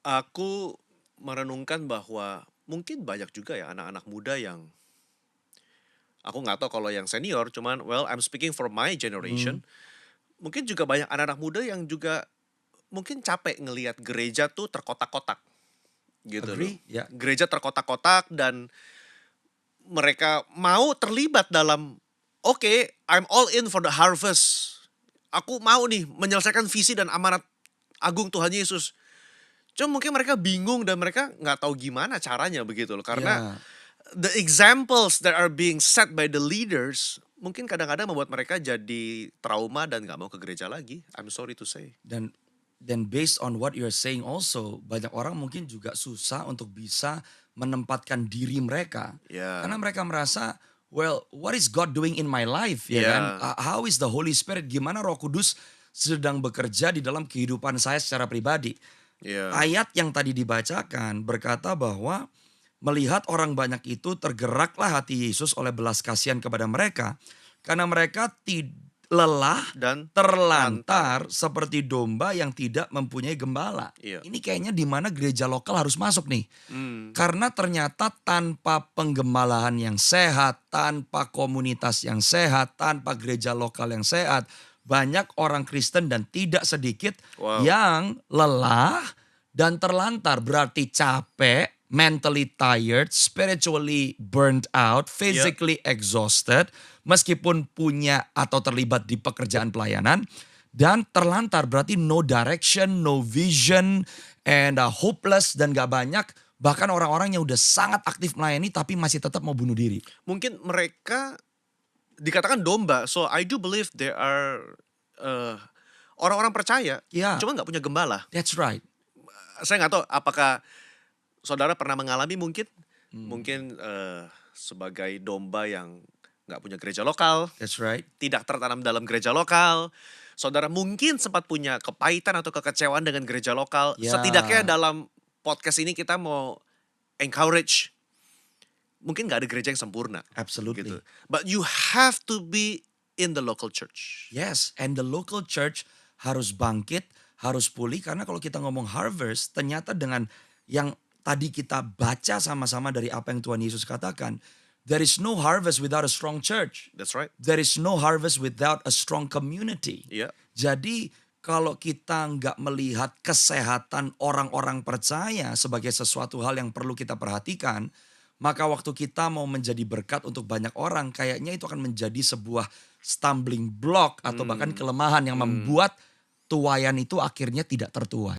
Aku merenungkan bahwa mungkin banyak juga ya anak-anak muda yang aku nggak tahu kalau yang senior, cuman I'm speaking for my Mmm, generation. Mungkin juga banyak anak-anak muda yang juga mungkin capek ngelihat gereja tuh terkotak-kotak gitu loh. agree, ya, Gereja terkotak-kotak dan mereka mau terlibat dalam, "Oke, I'm all in for the harvest. Aku mau nih menyelesaikan visi dan amanat agung Tuhan Yesus." Cuma mungkin mereka bingung dan mereka nggak tahu gimana caranya begitu loh. Karena iya. the examples that are being set by the leaders mungkin kadang-kadang membuat mereka jadi trauma dan nggak mau ke gereja lagi. I'm sorry to say. Dan based on what you're saying also, banyak orang mungkin juga susah untuk bisa menempatkan diri mereka. Karena Ya, mereka merasa, well, what is God doing in my life, ya kan? ya, How is the Holy Spirit, gimana Roh Kudus sedang bekerja di dalam kehidupan saya secara pribadi. ya, Ayat yang tadi dibacakan berkata bahwa melihat orang banyak itu tergeraklah hati Yesus oleh belas kasihan kepada mereka karena mereka lelah dan terlantar. terlantar seperti domba yang tidak mempunyai gembala. Iya. Ini kayaknya di mana gereja lokal harus masuk nih. Hmm, Karena ternyata tanpa penggembalaan yang sehat, tanpa komunitas yang sehat, tanpa gereja lokal yang sehat, banyak orang Kristen dan tidak sedikit wow. yang lelah dan terlantar. Berarti capek, mentally tired, spiritually burnt out, Ya, physically exhausted, meskipun punya atau terlibat di pekerjaan pelayanan, dan terlantar berarti no direction, no vision, and hopeless dan gak banyak. Bahkan orang-orang yang udah sangat aktif melayani tapi masih tetap mau bunuh diri. mungkin mereka dikatakan domba. So I do believe there are uh, orang-orang percaya, Ya, cuma nggak punya gembala. that's right. Saya nggak tahu apakah saudara pernah mengalami mungkin, Hmm, mungkin sebagai domba yang nggak punya gereja lokal, that's right. tidak tertanam dalam gereja lokal. Saudara mungkin sempat punya kepahitan atau kekecewaan dengan gereja lokal. Setidaknya Ya, dalam podcast ini kita mau encourage, mungkin nggak ada gereja yang sempurna, gitu. absolutely. But you have to be in the local church. Yes, and the local church harus bangkit, harus pulih karena kalau kita ngomong harvest, ternyata dengan yang tadi kita baca sama-sama dari apa yang Tuhan Yesus katakan, there is no harvest without a strong church. That's right. There is no harvest without a strong community. Iya. Jadi kalau kita nggak melihat kesehatan orang-orang percaya sebagai sesuatu hal yang perlu kita perhatikan, maka waktu kita mau menjadi berkat untuk banyak orang, kayaknya itu akan menjadi sebuah stumbling block atau bahkan Hmm. kelemahan yang Hmm. membuat tuayan itu akhirnya tidak tertuai.